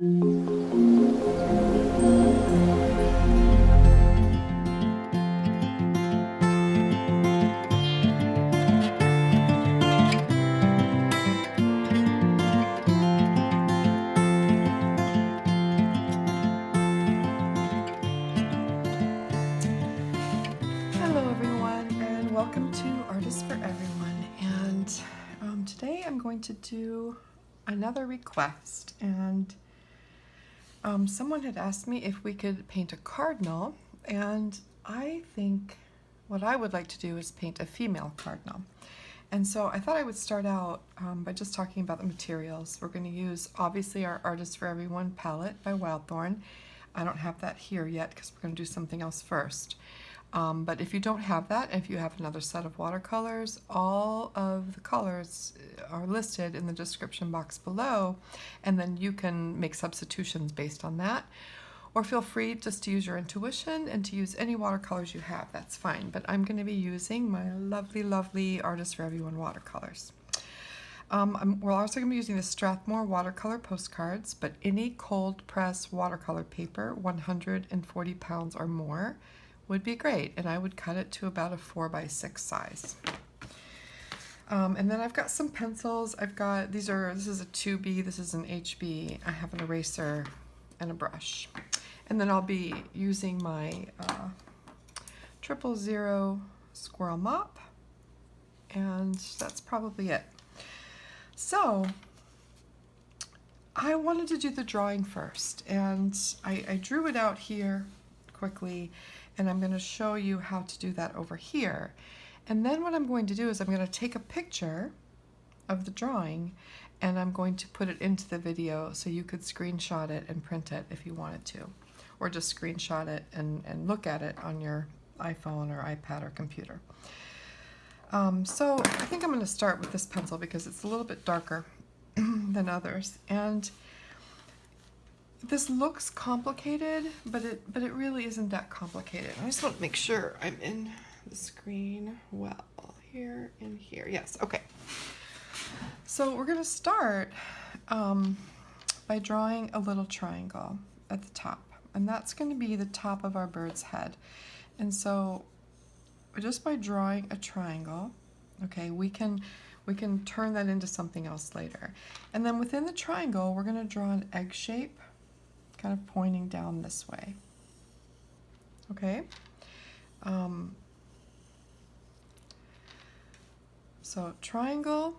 Hello everyone, and welcome to Artists for Everyone. And today I'm going to do another request, and someone had asked me if we could paint a cardinal, and I think what I would like to do is paint a female cardinal. And so I thought I would start out by just talking about the materials. We're going to use, obviously, our Artists for Everyone palette by Wildthorn. I don't have that here yet because we're going to do something else first. But if you don't have that, if you have another set of watercolors, all of the colors are listed in the description box below, and then you can make substitutions based on that. Or feel free just to use your intuition and to use any watercolors you have, that's fine. But I'm going to be using my lovely, lovely Artists for Everyone watercolors. We're also going to be using the Strathmore watercolor postcards, but any cold press watercolor paper, 140 pounds or more, would be great, and I would cut it to about a 4x6 size. And then I've got some pencils. This is a 2B, this is an HB. I have an eraser and a brush. And then I'll be using my 000 squirrel mop, and that's probably it. So I wanted to do the drawing first, and I drew it out here quickly, and I'm going to show you how to do that over here. And then what I'm going to do is I'm going to take a picture of the drawing, and I'm going to put it into the video so you could screenshot it and print it if you wanted to, or just screenshot it and look at it on your iPhone or iPad or computer. So I think I'm going to start with this pencil because it's a little bit darker than others, and this looks complicated, but it really isn't that complicated. I just want to make sure I'm in the screen well. Here and here. Yes, okay. So we're going to start by drawing a little triangle at the top, and that's going to be the top of our bird's head. And so just by drawing a triangle, okay, we can turn that into something else later. And then within the triangle, we're going to draw an egg shape, kind of pointing down this way. Okay? So triangle,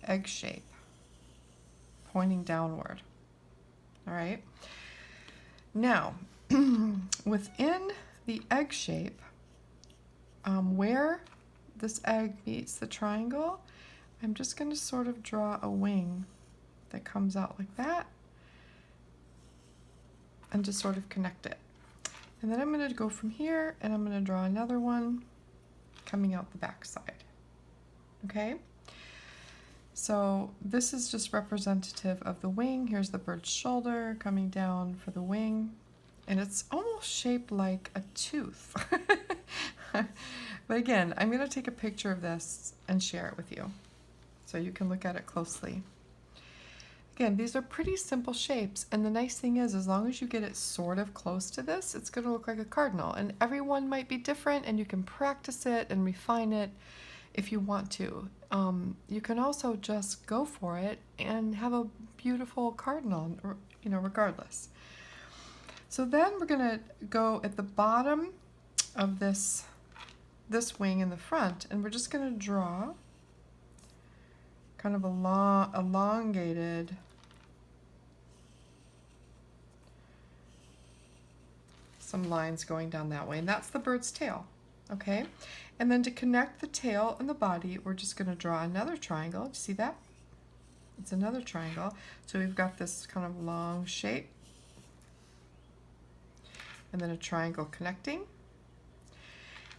egg shape, pointing downward. All right? Now, within the egg shape, where this egg meets the triangle, I'm just going to sort of draw a wing that comes out like that, and just sort of connect it. And then I'm going to go from here, and I'm going to draw another one coming out the back side. Okay? So this is just representative of the wing. Here's the bird's shoulder coming down for the wing, and it's almost shaped like a tooth. But again, I'm going to take a picture of this and share it with you so you can look at it closely. Again, these are pretty simple shapes, and the nice thing is, as long as you get it sort of close to this, it's going to look like a cardinal. And everyone might be different, and you can practice it and refine it if you want to. You can also just go for it and have a beautiful cardinal, regardless. So then we're going to go at the bottom of this wing in the front, and we're just going to draw kind of a elongated some lines going down that way, and that's the bird's tail. Okay, and then to connect the tail and the body, we're just going to draw another triangle. Do you see that? It's another triangle. So we've got this kind of long shape, and then a triangle connecting.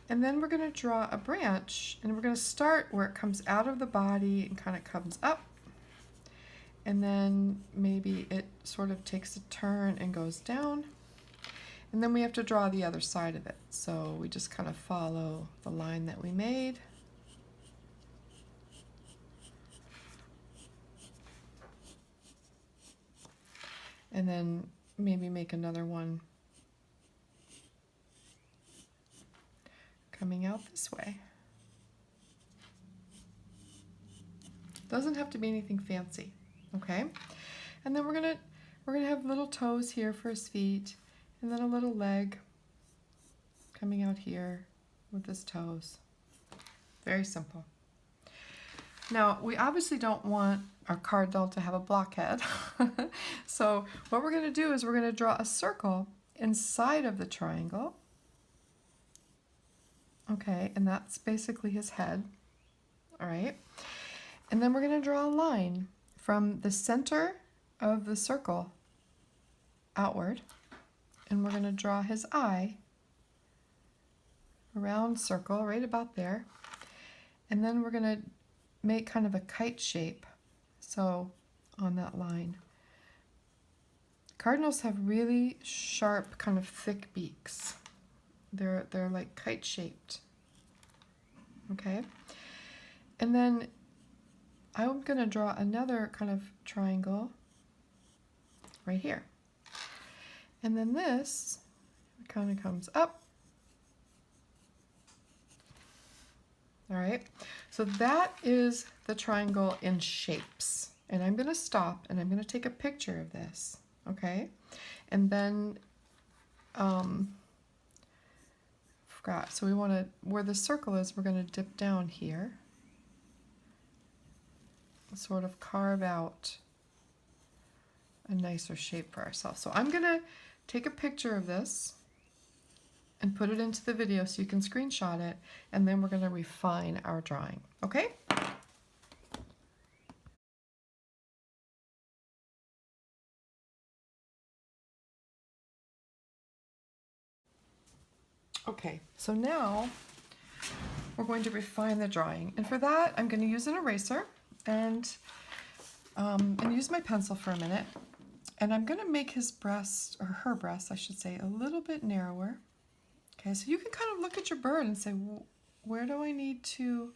And then we're going to draw a branch, and we're going to start where it comes out of the body and kind of comes up, and then maybe it sort of takes a turn and goes down. And then we have to draw the other side of it. So we just kind of follow the line that we made. and then maybe make another one coming out this way. Doesn't have to be anything fancy, okay? And then we're gonna have little toes here for his feet, and then a little leg coming out here with his toes. Very simple. Now, we obviously don't want our Cardinal to have a blockhead. So what we're going to do is we're going to draw a circle inside of the triangle. Okay, and that's basically his head. All right. And then we're going to draw a line from the center of the circle outward. And we're going to draw his eye, a round circle right about there. And then we're going to make kind of a kite shape, so on that line. Cardinals have really sharp, kind of thick beaks. They're like kite shaped. Okay, and then I'm going to draw another kind of triangle right here, and then this kind of comes up. All right, so that is the triangle in shapes. And I'm going to stop and I'm going to take a picture of this, okay? And then, forgot, so we want to, where the circle is, we're going to dip down here. Sort of carve out a nicer shape for ourselves. So I'm going to take a picture of this and put it into the video so you can screenshot it, and then we're going to refine our drawing, okay? Okay, so now we're going to refine the drawing, and for that I'm going to use an eraser and use my pencil for a minute, and I'm going to make his breast, or her breast I should say, a little bit narrower. Okay, so you can kind of look at your bird and say, where do I need to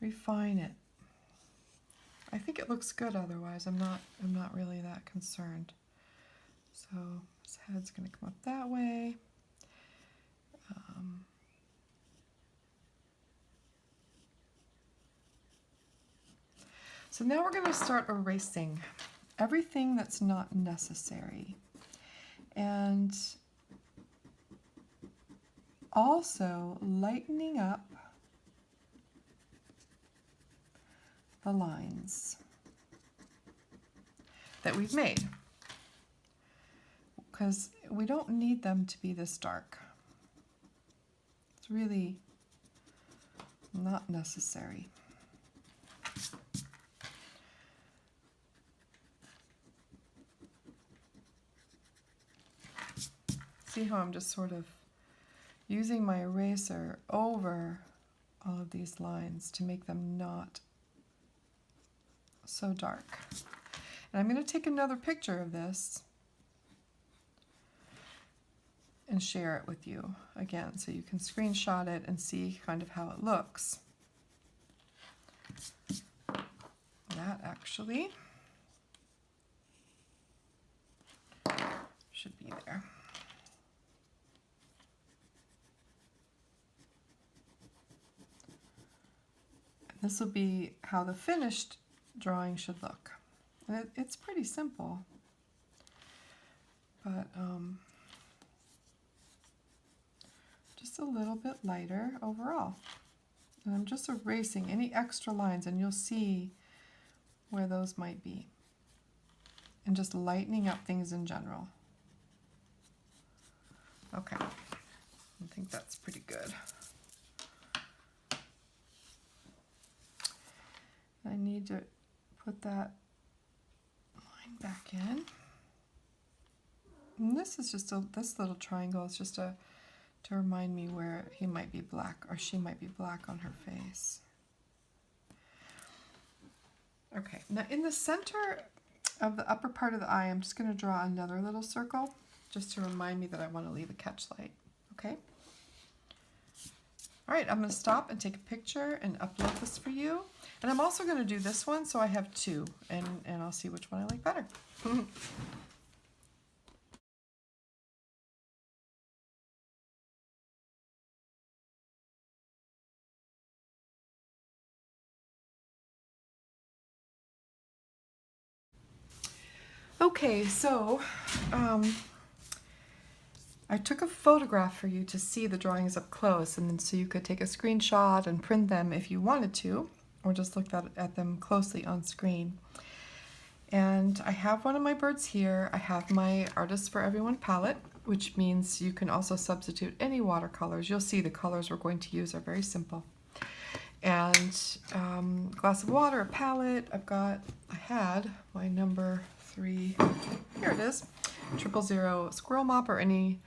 refine it? I think it looks good otherwise. I'm not really that concerned. So his head's going to come up that way. So now we're going to start erasing everything that's not necessary. And also lightening up the lines that we've made, because we don't need them to be this dark. It's really not necessary. See how I'm just sort of using my eraser over all of these lines to make them not so dark. And I'm going to take another picture of this and share it with you again so you can screenshot it and see kind of how it looks. That actually should be there. This will be how the finished drawing should look. And it's pretty simple, but just a little bit lighter overall. And I'm just erasing any extra lines, and you'll see where those might be. And just lightening up things in general. Okay, I think that's pretty good. I need to put that line back in. And this is just this little triangle is just to remind me where he might be black or she might be black on her face. Okay, now in the center of the upper part of the eye, I'm just going to draw another little circle just to remind me that I want to leave a catch light. Okay? All right, I'm going to stop and take a picture and upload this for you. And I'm also going to do this one, so I have two, and I'll see which one I like better. Okay, so I took a photograph for you to see the drawings up close, and then so you could take a screenshot and print them if you wanted to, or just look at them closely on screen. And I have one of my birds here. I have my Artists for Everyone palette, which means you can also substitute any watercolors. You'll see the colors we're going to use are very simple. And glass of water, a palette. I had my number 3, here it is, 000 squirrel mop, or any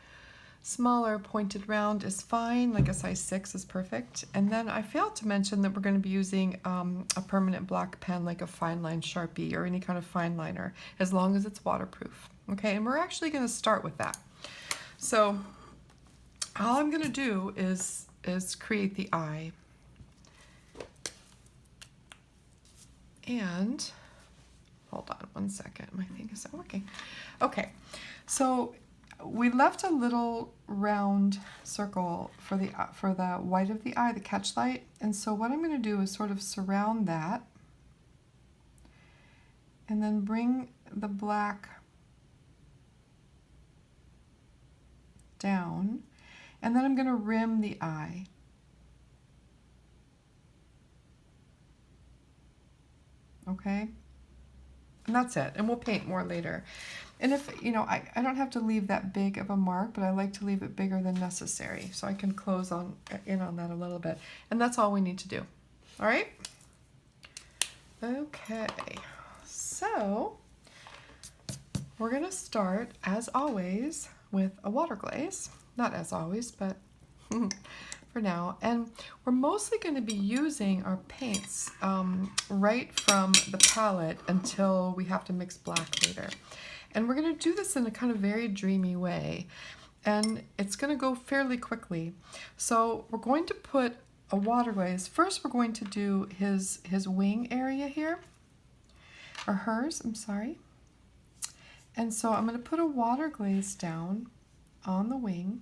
smaller pointed round is fine, like a size 6 is perfect. And then I failed to mention that we're going to be using a permanent black pen, like a fine line Sharpie or any kind of fine liner, as long as it's waterproof. Okay, and we're actually going to start with that. So all I'm going to do is create the eye. And hold on one second, my thing isn't working. Okay, so we left a little round circle for the white of the eye, the catch light. And so what I'm going to do is sort of surround that and then bring the black down, and then I'm going to rim the eye. Okay, and that's it, and we'll paint more later. And if, you know, I don't have to leave that big of a mark, but I like to leave it bigger than necessary, so I can close in on that a little bit. And that's all we need to do. All right? Okay, so we're going to start, as always, with a water glaze. Not as always, but for now. And we're mostly going to be using our paints right from the palette until we have to mix black later. And we're going to do this in a kind of very dreamy way. And it's going to go fairly quickly. So we're going to put a water glaze. First, we're going to do his wing area here. Or hers, I'm sorry. And so I'm going to put a water glaze down on the wing,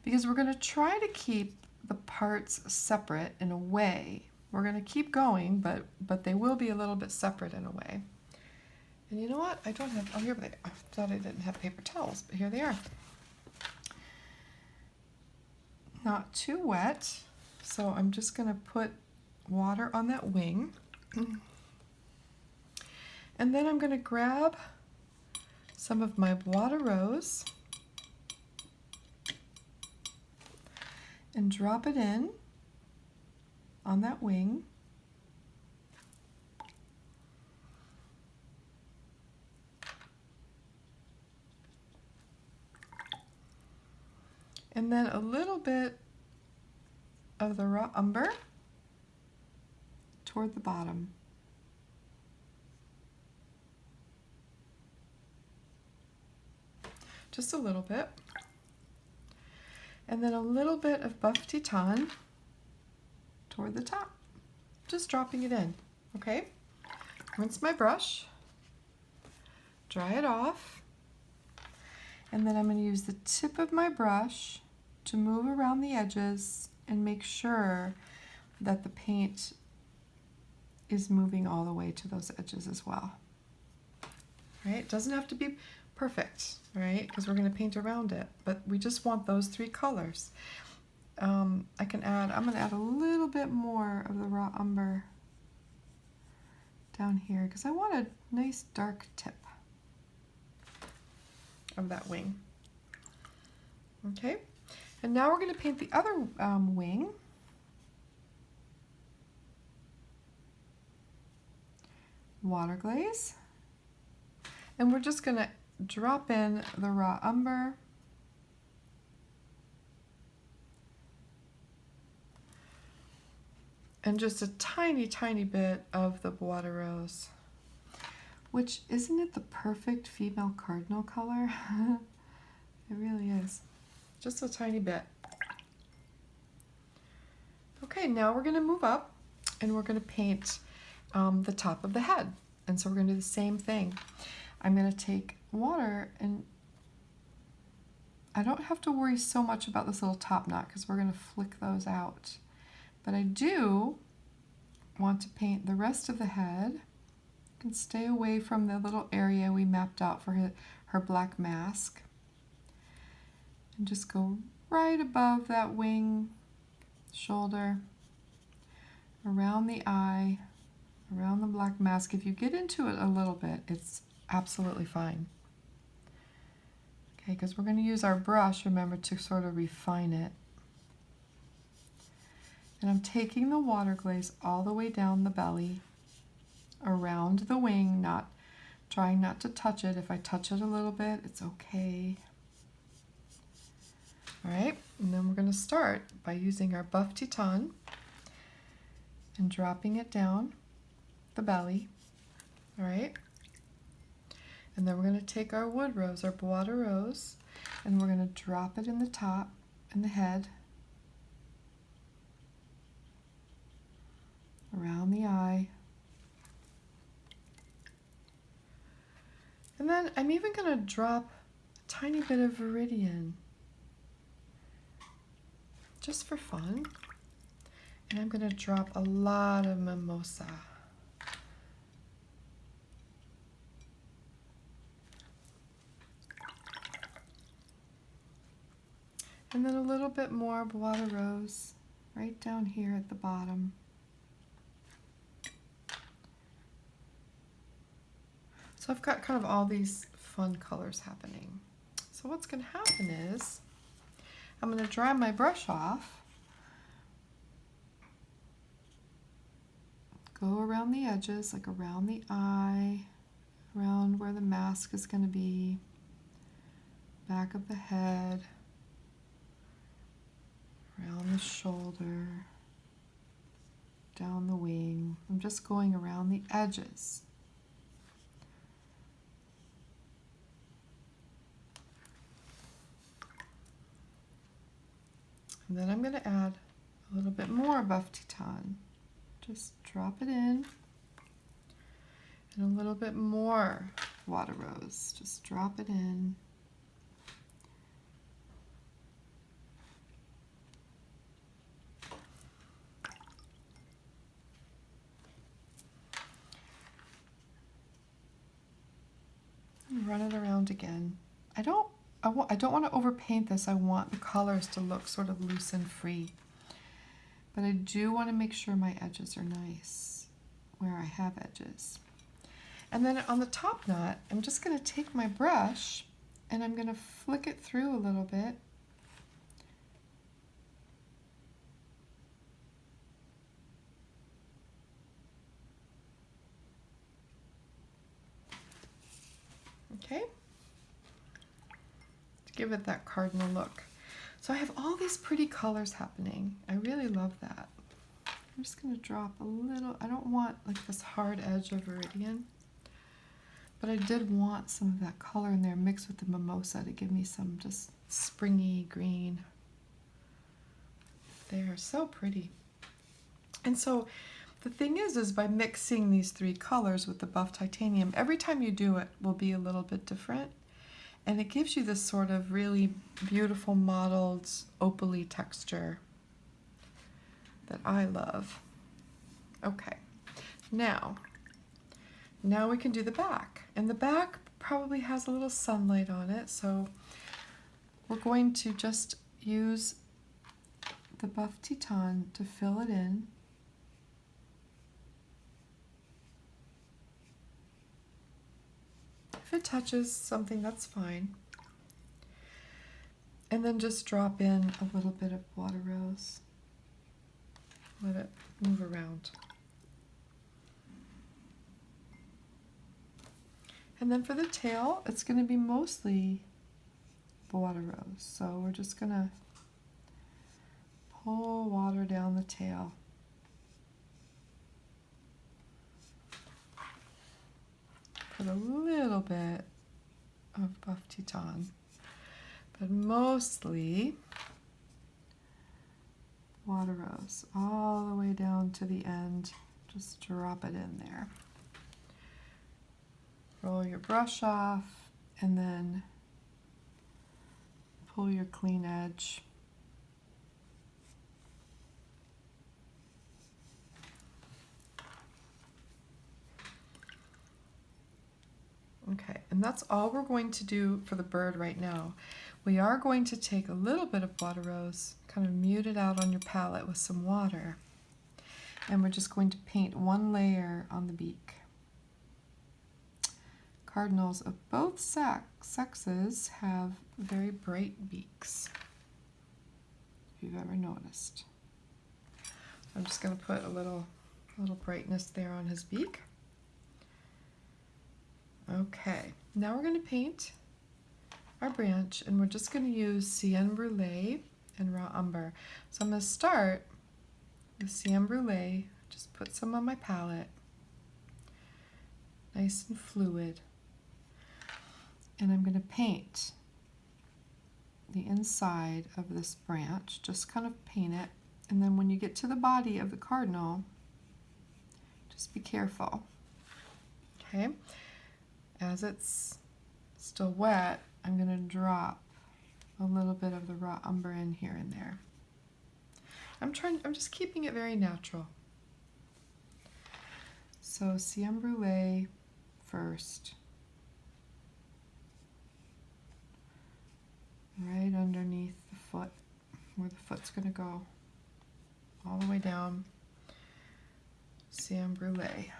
because we're going to try to keep the parts separate in a way. We're going to keep going, but they will be a little bit separate in a way. And you know what? I don't have, oh, here they are. I thought I didn't have paper towels, but here they are. Not too wet, so I'm just going to put water on that wing. And then I'm going to grab some of my water rose and drop it in on that wing. And then a little bit of the raw umber toward the bottom. Just a little bit. And then a little bit of buff teton toward the top. Just dropping it in, okay? Rinse my brush, dry it off, and then I'm going to use the tip of my brush to move around the edges and make sure that the paint is moving all the way to those edges as well. Right? It doesn't have to be perfect, right? Because we're going to paint around it, but we just want those 3 colors. I'm going to add a little bit more of the raw umber down here because I want a nice dark tip of that wing. Okay, and now we're going to paint the other wing. Water glaze, and we're just going to drop in the raw umber and just a tiny, tiny bit of the water rose, which, isn't it the perfect female cardinal color? It really is. just a tiny bit. Okay, now we're going to move up and we're going to paint the top of the head. And so we're going to do the same thing. I'm going to take water, and I don't have to worry so much about this little top knot because we're going to flick those out. But I do want to paint the rest of the head. You can stay away from the little area we mapped out for her black mask. And just go right above that wing, shoulder, around the eye, around the black mask. If you get into it a little bit, it's absolutely fine. Okay, because we're going to use our brush, remember, to sort of refine it. And I'm taking the water glaze all the way down the belly, around the wing, trying not to touch it. If I touch it a little bit, it's okay. All right, and then we're going to start by using our buff teton and dropping it down the belly. All right, and then we're going to take our wood rose, our water rose, and we're going to drop it in the top, in the head, around the eye. And then I'm even going to drop a tiny bit of viridian, just for fun. And I'm going to drop a lot of mimosa. And then a little bit more water rose right down here at the bottom. So I've got kind of all these fun colors happening. So what's going to happen is I'm going to dry my brush off, go around the edges, like around the eye, around where the mask is going to be, back of the head, around the shoulder, down the wing. I'm just going around the edges. And then I'm going to add a little bit more buff teton. Just drop it in. And a little bit more water rose. Just drop it in. And run it around again. I don't want to overpaint this. I want the colors to look sort of loose and free. But I do want to make sure my edges are nice where I have edges. And then on the top knot, I'm just going to take my brush and I'm going to flick it through a little bit. Okay? To give it that cardinal look. So I have all these pretty colors happening. I really love that. I'm just going to drop a little. I don't want like this hard edge of viridian, but I did want some of that color in there mixed with the mimosa to give me some just springy green. They are so pretty. And so the thing is by mixing these three colors with the buff titanium, every time you do it will be a little bit different. And it gives you this sort of really beautiful mottled opaly texture that I love. Okay, now we can do the back. And the back probably has a little sunlight on it, so we're going to just use the buff teton to fill it in. If it touches something, that's fine. And then just drop in a little bit of water rose. Let it move around. And then for the tail, it's going to be mostly water rose. So we're just going to pull water down the tail. Put a little bit of buff teton, but mostly water rose all the way down to the end. Just drop it in there. Roll your brush off and then pull your clean edge. Okay, and that's all we're going to do for the bird right now. We are going to take a little bit of water rose, kind of mute it out on your palette with some water, and we're just going to paint one layer on the beak. Cardinals of both sexes have very bright beaks, if you've ever noticed. So I'm just going to put a little brightness there on his beak. Okay, now we're going to paint our branch, and we're just going to use cyan brulee and raw umber. So I'm going to start with cyan brulee, just put some on my palette, nice and fluid, and I'm going to paint the inside of this branch, just kind of paint it, and then when you get to the body of the cardinal, just be careful, okay? As it's still wet, I'm going to drop a little bit of the raw umber in here and there. I'm just keeping it very natural. So cyan brulee first, right underneath the foot, where the foot's going to go, all the way down, cyan brulee.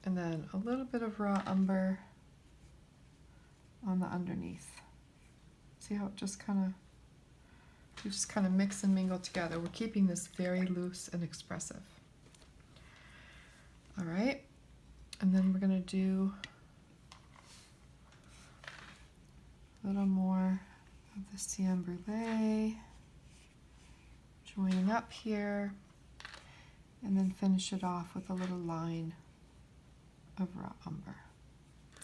And then a little bit of raw umber on the underneath. See how it just kind of mix and mingle together. We're keeping this very loose and expressive. All right, and then we're going to do a little more of the cyan brulee, joining up here, and then finish it off with a little line of raw umber.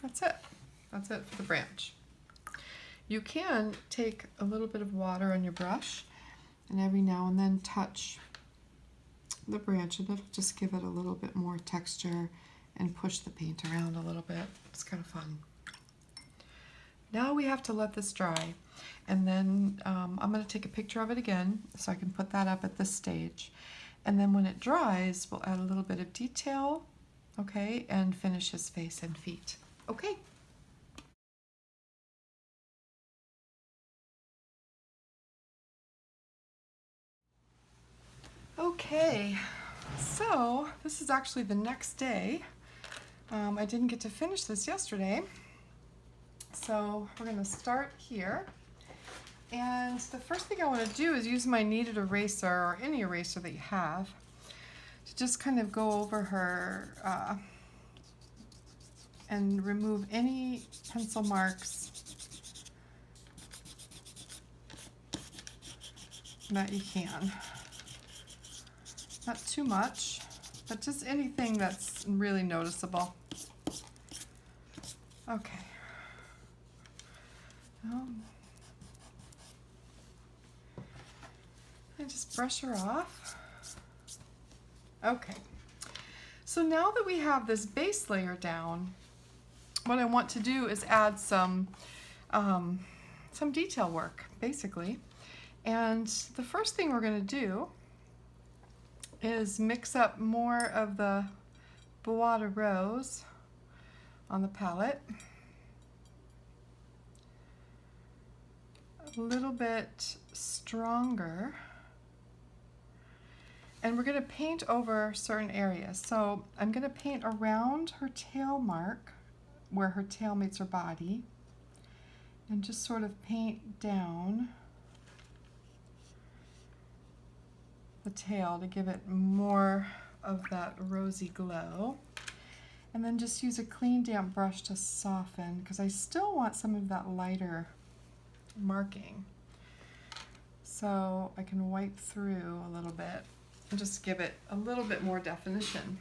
That's it. That's it for the branch. You can take a little bit of water on your brush and every now and then touch the branch, and it'll just give it a little bit more texture and push the paint around a little bit. It's kind of fun. Now we have to let this dry, and then I'm going to take a picture of it again so I can put that up at this stage. And then when it dries, we'll add a little bit of detail, okay, and finish his face and feet. Okay. Okay, so this is actually the next day. I didn't get to finish this yesterday, so we're going to start here. And the first thing I want to do is use my kneaded eraser, or any eraser that you have, to just kind of go over her and remove any pencil marks that you can. Not too much, but just anything that's really noticeable. Okay. I just brush her off. Okay. So now that we have this base layer down, what I want to do is add some detail work, basically. And the first thing we're going to do is mix up more of the water rose on the palette. A little bit stronger. And we're going to paint over certain areas. So I'm going to paint around her tail mark, where her tail meets her body, and just sort of paint down the tail to give it more of that rosy glow. And then just use a clean damp brush to soften, because I still want some of that lighter marking. So I can wipe through a little bit and just give it a little bit more definition.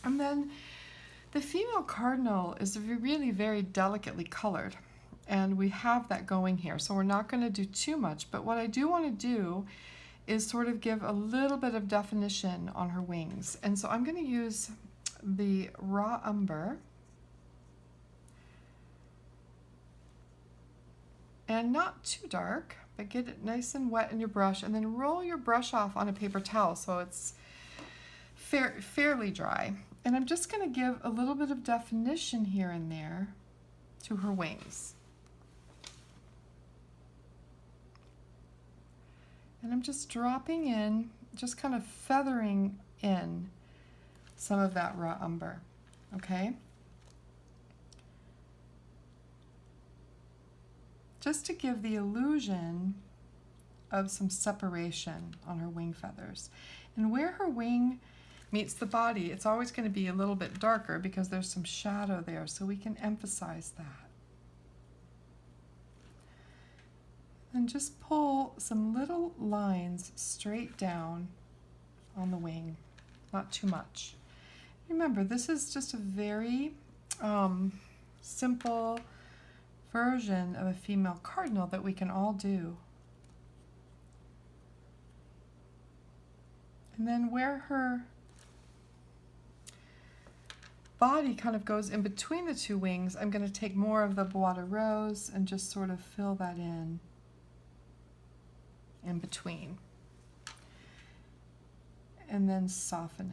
And then The female cardinal is really very delicately colored, and we have that going here, so we're not going to do too much, but what I do want to do is sort of give a little bit of definition on her wings. And so I'm going to use the raw umber, and not too dark, but get it nice and wet in your brush, and then roll your brush off on a paper towel so it's fairly dry. And I'm just going to give a little bit of definition here and there to her wings. And I'm just dropping in, just kind of feathering in some of that raw umber, okay? Just to give the illusion of some separation on her wing feathers. And where her wing meets the body, it's always going to be a little bit darker because there's some shadow there, so we can emphasize that. And just pull some little lines straight down on the wing, not too much. Remember, this is just a very simple version of a female cardinal that we can all do. And then where her body kind of goes in between the two wings, I'm going to take more of the water rose and just sort of fill that in between. And then soften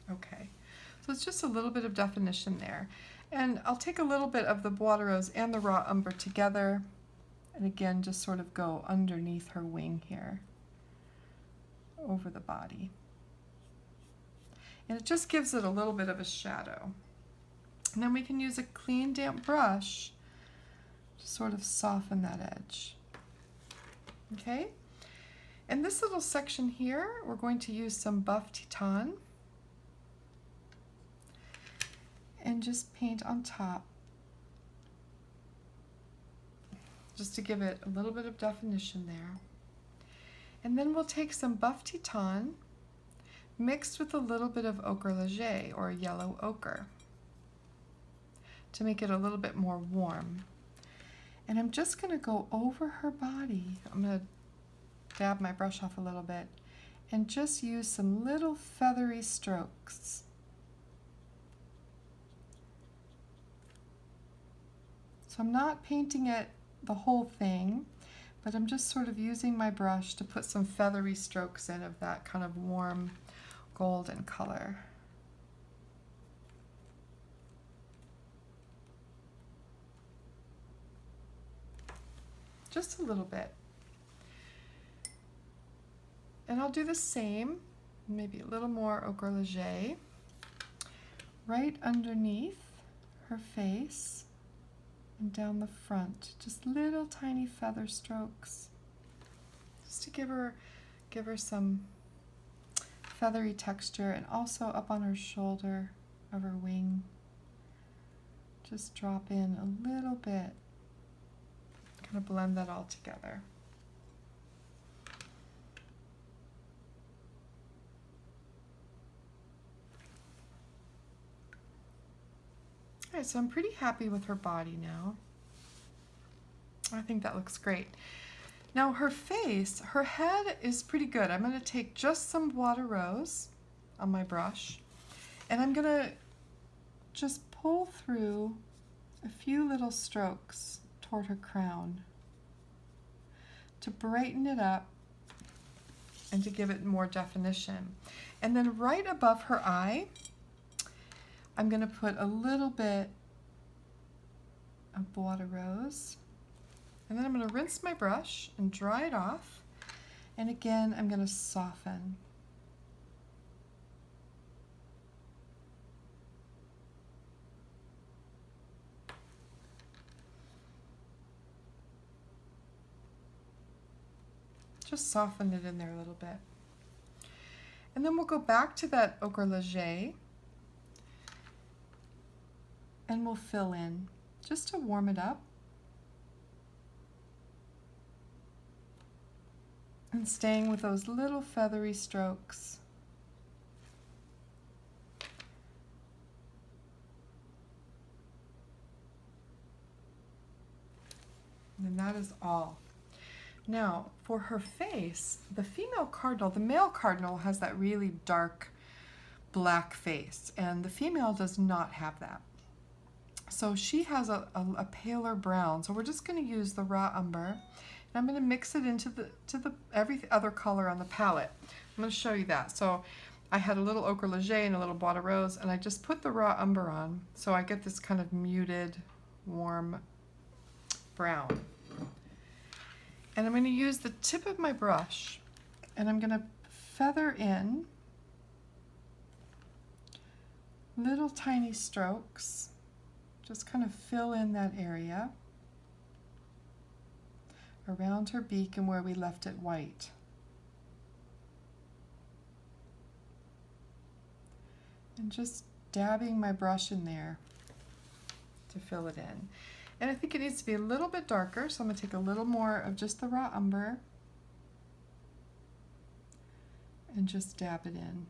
it. Okay, so it's just a little bit of definition there. And I'll take a little bit of the water rose and the raw umber together, and again just sort of go underneath her wing here, over the body. And it just gives it a little bit of a shadow. And then we can use a clean, damp brush to sort of soften that edge. Okay? In this little section here, we're going to use some buff teton and just paint on top, just to give it a little bit of definition there. And then we'll take some buff teton mixed with a little bit of ochre léger, or yellow ochre, to make it a little bit more warm. And I'm just going to go over her body. I'm going to dab my brush off a little bit and just use some little feathery strokes. So I'm not painting it the whole thing, but I'm just sort of using my brush to put some feathery strokes in of that kind of warm golden color. Just a little bit. And I'll do the same, maybe a little more ochre léger, right underneath her face and down the front. Just little tiny feather strokes, just to give her some feathery texture, and also up on her shoulder of her wing. Just drop in a little bit, kind of blend that all together. All right, so I'm pretty happy with her body now. I think that looks great. Now her face, her head is pretty good. I'm going to take just some water rose on my brush, and I'm going to just pull through a few little strokes toward her crown to brighten it up and to give it more definition. And then right above her eye, I'm going to put a little bit of water rose, and then I'm going to rinse my brush and dry it off, and again I'm going to soften. Just soften it in there a little bit. And then we'll go back to that ochre léger and we'll fill in just to warm it up. And staying with those little feathery strokes. And that is all. Now, for her face, the female cardinal, the male cardinal has that really dark black face, and the female does not have that. So she has a paler brown. So we're just going to use the raw umber, and I'm going to mix it into every other color on the palette. I'm going to show you that. So I had a little ochre leger and a little bois de rose, and I just put the raw umber on, so I get this kind of muted, warm brown. And I'm going to use the tip of my brush, and I'm going to feather in little tiny strokes. Just kind of fill in that area around her beak and where we left it white. And just dabbing my brush in there to fill it in. And I think it needs to be a little bit darker, so I'm going to take a little more of just the raw umber and just dab it in.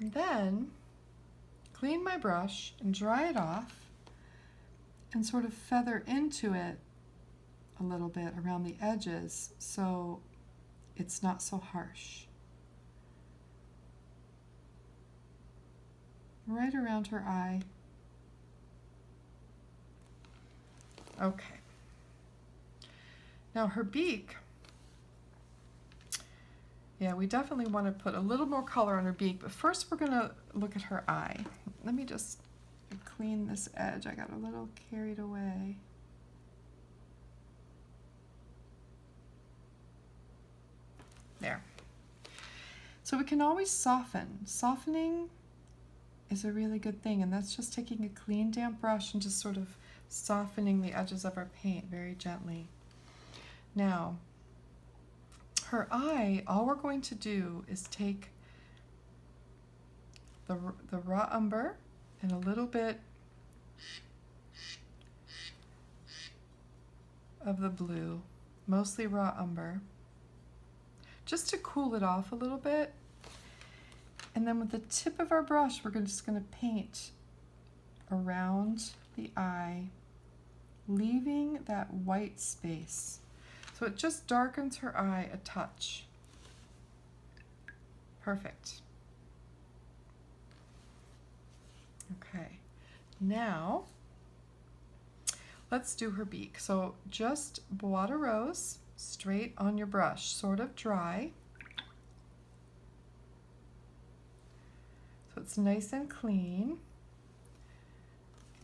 And then clean my brush and dry it off and sort of feather into it a little bit around the edges so it's not so harsh. Right around her eye. Okay. Now her beak, yeah, we definitely want to put a little more color on her beak, but first we're going to look at her eye. Let me just clean this edge. I got a little carried away. There. So we can always soften. Softening is a really good thing, and that's just taking a clean damp brush and just sort of softening the edges of our paint very gently. Now, her eye, all we're going to do is take the raw umber and a little bit of the blue, mostly raw umber, just to cool it off a little bit. And then with the tip of our brush, we're just going to paint around the eye, leaving that white space. So it just darkens her eye a touch. Perfect. Okay, now let's do her beak. So just bois de rose straight on your brush, sort of dry. So it's nice and clean,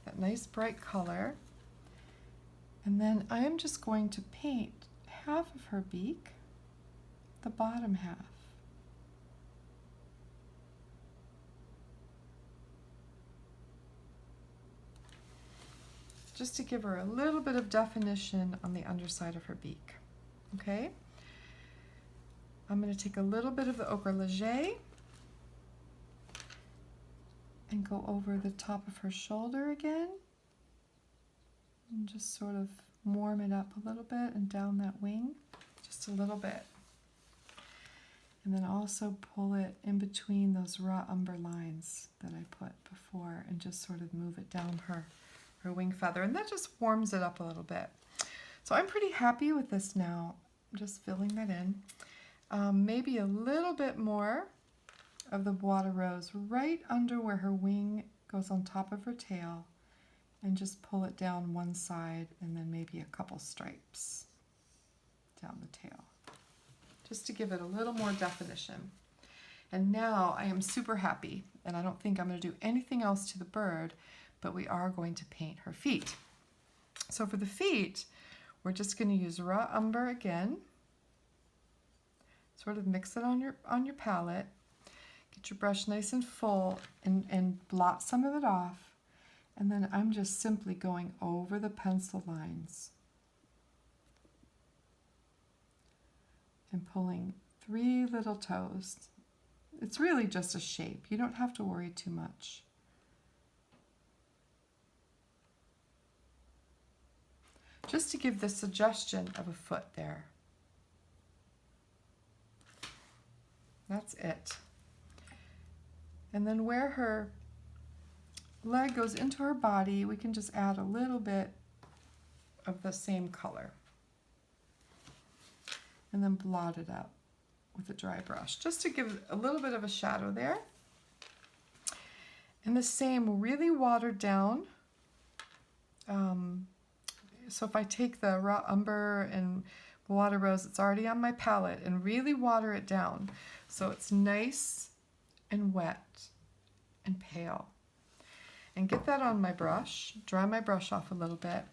that nice bright color. And then I am just going to paint half of her beak, the bottom half. Just to give her a little bit of definition on the underside of her beak. Okay? I'm going to take a little bit of the ochre leger and go over the top of her shoulder again and just sort of warm it up a little bit and down that wing just a little bit, and then also pull it in between those raw umber lines that I put before and just sort of move it down her wing feather, and that just warms it up a little bit. So I'm pretty happy with this now. I'm just filling that in. Maybe a little bit more of the bois de rose right under where her wing goes on top of her tail, and just pull it down one side, and then maybe a couple stripes down the tail, just to give it a little more definition. And now I am super happy, and I don't think I'm going to do anything else to the bird, but we are going to paint her feet. So for the feet, we're just going to use raw umber again, sort of mix it on your palette. Get your brush nice and full and blot some of it off. And then I'm just simply going over the pencil lines and pulling 3 little toes. It's really just a shape. You don't have to worry too much. just to give the suggestion of a foot there. That's it. And then where her leg goes into her body, we can just add a little bit of the same color. And then blot it up with a dry brush, just to give a little bit of a shadow there. And the same, really watered down. So if I take the raw umber and water rose, it's already on my palette, and really water it down so it's nice and wet and pale. And get that on my brush, dry my brush off a little bit,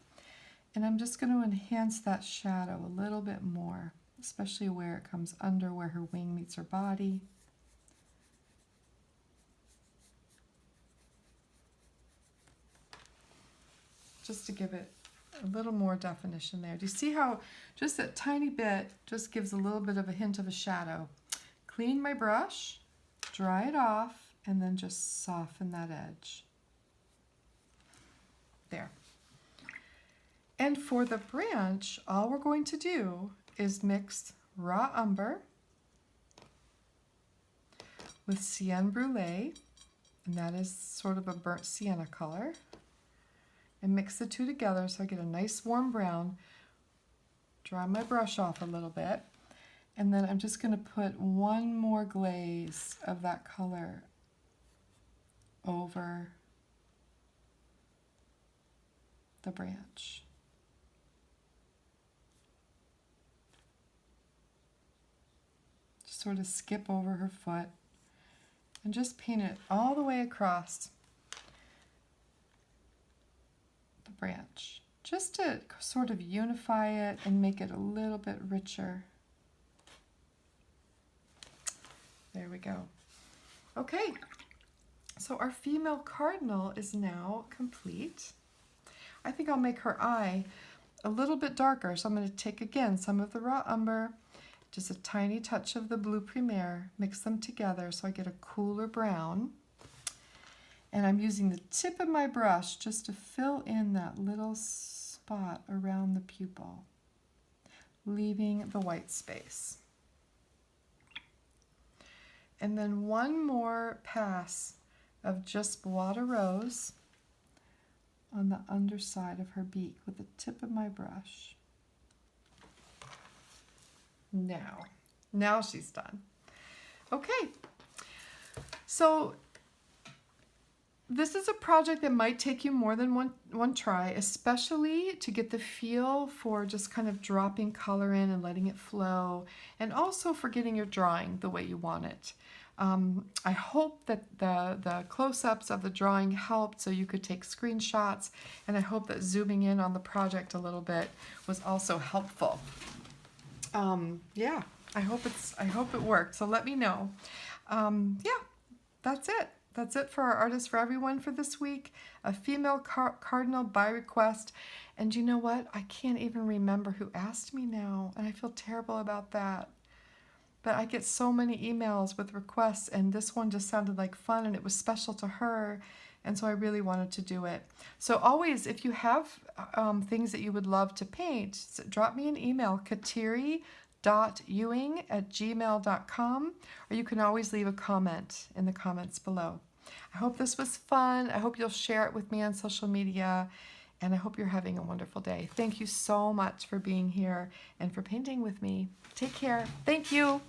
and I'm just going to enhance that shadow a little bit more, especially where it comes under, where her wing meets her body. Just to give it a little more definition there. Do you see how just that tiny bit just gives a little bit of a hint of a shadow? Clean my brush, dry it off, and then just soften that edge. There. And for the branch, all we're going to do is mix raw umber with cyan brulee, and that is sort of a burnt sienna color, and mix the two together so I get a nice warm brown. Dry my brush off a little bit, and then I'm just going to put one more glaze of that color over the branch. Just sort of skip over her foot and just paint it all the way across the branch, just to sort of unify it and make it a little bit richer. There we go. Okay, so our female cardinal is now complete. I think I'll make her eye a little bit darker, so I'm going to take again some of the raw umber, just a tiny touch of the blue primaire, mix them together so I get a cooler brown. And I'm using the tip of my brush just to fill in that little spot around the pupil, leaving the white space. And then one more pass of just water rose on the underside of her beak with the tip of my brush. Now she's done. Okay, so this is a project that might take you more than one try, especially to get the feel for just kind of dropping color in and letting it flow, and also for getting your drawing the way you want it. I hope that the close-ups of the drawing helped so you could take screenshots, and I hope that zooming in on the project a little bit was also helpful. Yeah, I hope it worked, so let me know. Yeah, that's it. That's it for our Artist for Everyone for this week. A female cardinal by request. And you know what? I can't even remember who asked me now, and I feel terrible about that. But I get so many emails with requests, and this one just sounded like fun, and it was special to her, and so I really wanted to do it. So always, if you have things that you would love to paint, drop me an email, kateri.ewing@gmail.com, or you can always leave a comment in the comments below. I hope this was fun. I hope you'll share it with me on social media, and I hope you're having a wonderful day. Thank you so much for being here and for painting with me. Take care. Thank you.